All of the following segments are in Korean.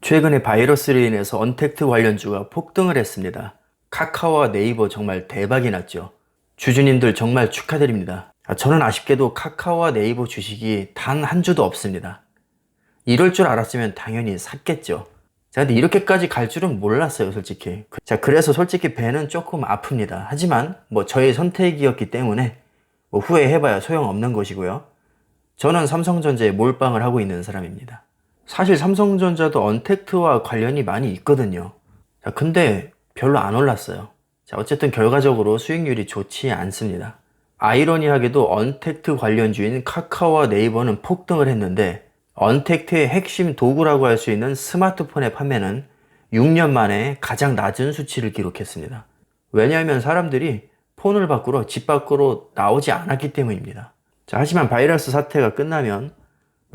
최근에 바이러스로 인해서 언택트 관련주가 폭등을 했습니다. 카카오와 네이버 정말 대박이 났죠. 주주님들 정말 축하드립니다. 저는 아쉽게도 카카오와 네이버 주식이 단 한 주도 없습니다. 이럴 줄 알았으면 당연히 샀겠죠. 자, 근데 이렇게까지 갈 줄은 몰랐어요, 솔직히. 자, 그래서 솔직히 배는 조금 아픕니다. 하지만 저의 선택이었기 때문에 후회해봐야 소용없는 것이고요. 저는 삼성전자에 몰빵을 하고 있는 사람입니다. 사실 삼성전자도 언택트와 관련이 많이 있거든요. 자, 근데 별로 안 올랐어요. 자, 어쨌든 결과적으로 수익률이 좋지 않습니다. 아이러니하게도 언택트 관련주인 카카오와 네이버는 폭등을 했는데 언택트의 핵심 도구라고 할 수 있는 스마트폰의 판매는 6년 만에 가장 낮은 수치를 기록했습니다. 왜냐하면 사람들이 폰을 밖으로 집 밖으로 나오지 않았기 때문입니다. 자, 하지만 바이러스 사태가 끝나면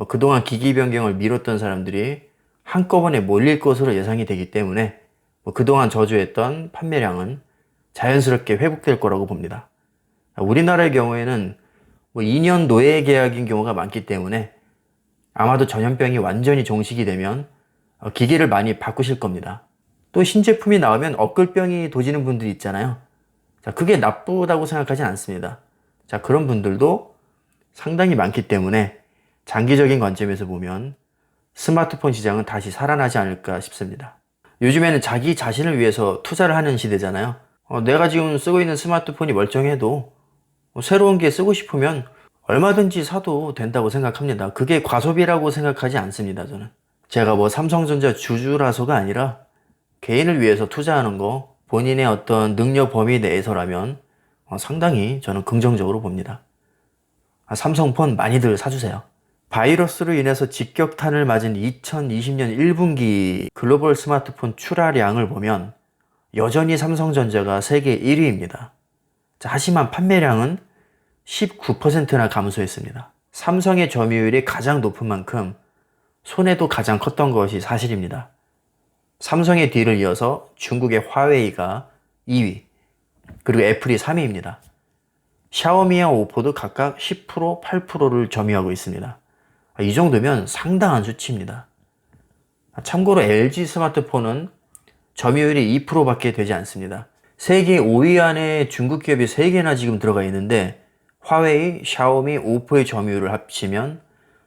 그동안 기기 변경을 미뤘던 사람들이 한꺼번에 몰릴 것으로 예상이 되기 때문에 그동안 저조했던 판매량은 자연스럽게 회복될 거라고 봅니다. 우리나라의 경우에는 2년 노예 계약인 경우가 많기 때문에 아마도 전염병이 완전히 종식이 되면 기기를 많이 바꾸실 겁니다. 또 신제품이 나오면 업글병이 도지는 분들이 있잖아요. 자, 그게 나쁘다고 생각하진 않습니다. 자, 그런 분들도 상당히 많기 때문에 장기적인 관점에서 보면 스마트폰 시장은 다시 살아나지 않을까 싶습니다. 요즘에는 자기 자신을 위해서 투자를 하는 시대잖아요. 내가 지금 쓰고 있는 스마트폰이 멀쩡해도 새로운 게 쓰고 싶으면 얼마든지 사도 된다고 생각합니다. 그게 과소비라고 생각하지 않습니다, 저는. 제가 삼성전자 주주라서가 아니라 개인을 위해서 투자하는 거 본인의 어떤 능력 범위 내에서라면 상당히 저는 긍정적으로 봅니다. 삼성폰 많이들 사주세요. 바이러스로 인해서 직격탄을 맞은 2020년 1분기 글로벌 스마트폰 출하량을 보면 여전히 삼성전자가 세계 1위입니다. 하지만 판매량은 19%나 감소했습니다. 삼성의 점유율이 가장 높은 만큼 손해도 가장 컸던 것이 사실입니다. 삼성의 뒤를 이어서 중국의 화웨이가 2위, 그리고 애플이 3위입니다. 샤오미와 오포도 각각 10%, 8%를 점유하고 있습니다. 이 정도면 상당한 수치입니다. 참고로 LG 스마트폰은 점유율이 2%밖에 되지 않습니다. 세계 5위 안에 중국 기업이 3개나 지금 들어가 있는데 화웨이, 샤오미, 오포의 점유율을 합치면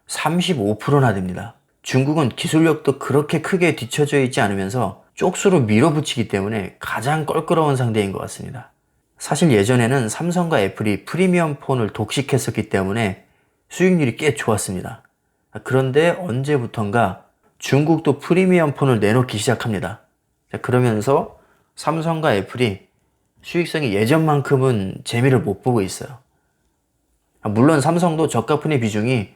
35%나 됩니다. 중국은 기술력도 그렇게 크게 뒤처져 있지 않으면서 쪽수로 밀어붙이기 때문에 가장 껄끄러운 상대인 것 같습니다. 사실 예전에는 삼성과 애플이 프리미엄 폰을 독식했었기 때문에 수익률이 꽤 좋았습니다. 그런데 언제부턴가 중국도 프리미엄 폰을 내놓기 시작합니다. 그러면서 삼성과 애플이 수익성이 예전만큼은 재미를 못 보고 있어요. 물론 삼성도 저가폰의 비중이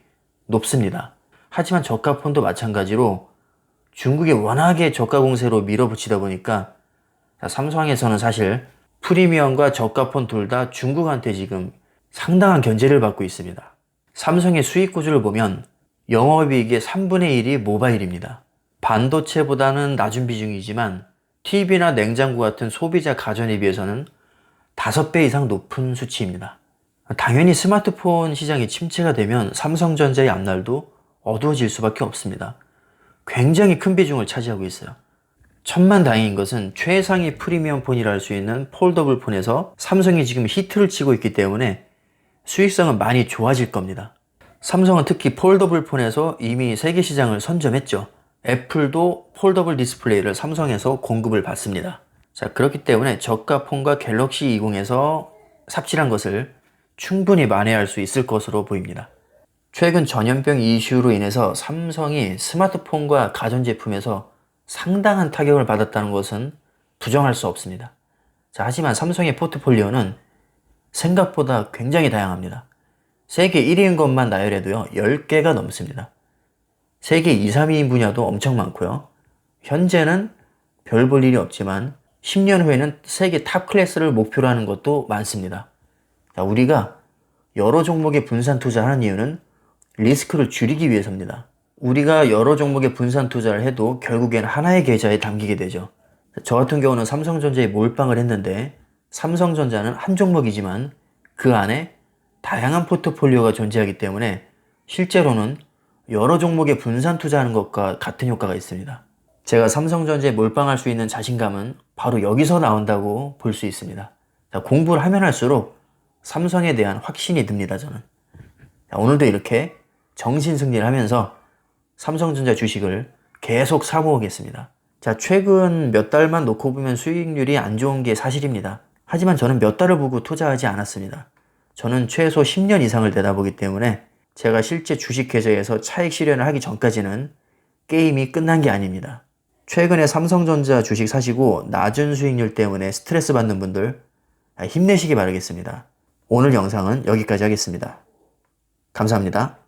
높습니다. 하지만 저가폰도 마찬가지로 중국이 워낙에 저가 공세로 밀어붙이다 보니까 삼성에서는 사실 프리미엄과 저가폰 둘 다 중국한테 지금 상당한 견제를 받고 있습니다. 삼성의 수익 구조를 보면 영업이익의 3분의 1이 모바일입니다. 반도체보다는 낮은 비중이지만 TV나 냉장고 같은 소비자 가전에 비해서는 5배 이상 높은 수치입니다. 당연히 스마트폰 시장이 침체가 되면 삼성전자의 앞날도 어두워질 수밖에 없습니다. 굉장히 큰 비중을 차지하고 있어요. 천만다행인 것은 최상위 프리미엄 폰이라 할 수 있는 폴더블 폰에서 삼성이 지금 히트를 치고 있기 때문에 수익성은 많이 좋아질 겁니다. 삼성은 특히 폴더블 폰에서 이미 세계 시장을 선점했죠. 애플도 폴더블 디스플레이를 삼성에서 공급을 받습니다. 자, 그렇기 때문에 저가 폰과 갤럭시 20에서 삽질한 것을 충분히 만회할 수 있을 것으로 보입니다. 최근 전염병 이슈로 인해서 삼성이 스마트폰과 가전제품에서 상당한 타격을 받았다는 것은 부정할 수 없습니다. 자, 하지만 삼성의 포트폴리오는 생각보다 굉장히 다양합니다. 세계 1위인 것만 나열해도요, 10개가 넘습니다. 세계 2, 3위인 분야도 엄청 많고요. 현재는 별 볼 일이 없지만 10년 후에는 세계 탑 클래스를 목표로 하는 것도 많습니다. 자, 우리가 여러 종목에 분산 투자하는 이유는 리스크를 줄이기 위해서입니다. 우리가 여러 종목에 분산 투자를 해도 결국엔 하나의 계좌에 담기게 되죠. 저 같은 경우는 삼성전자에 몰빵을 했는데 삼성전자는 한 종목이지만 그 안에 다양한 포트폴리오가 존재하기 때문에 실제로는 여러 종목에 분산 투자하는 것과 같은 효과가 있습니다. 제가 삼성전자에 몰빵할 수 있는 자신감은 바로 여기서 나온다고 볼 수 있습니다. 자, 공부를 하면 할수록 삼성에 대한 확신이 듭니다, 저는. 자, 오늘도 이렇게 정신승리를 하면서 삼성전자 주식을 계속 사모으겠습니다. 자, 최근 몇 달만 놓고 보면 수익률이 안 좋은 게 사실입니다. 하지만 저는 몇 달을 보고 투자하지 않았습니다. 저는 최소 10년 이상을 내다보기 때문에 제가 실제 주식 계좌에서 차익 실현을 하기 전까지는 게임이 끝난 게 아닙니다. 최근에 삼성전자 주식 사시고 낮은 수익률 때문에 스트레스 받는 분들 힘내시기 바라겠습니다. 오늘 영상은 여기까지 하겠습니다. 감사합니다.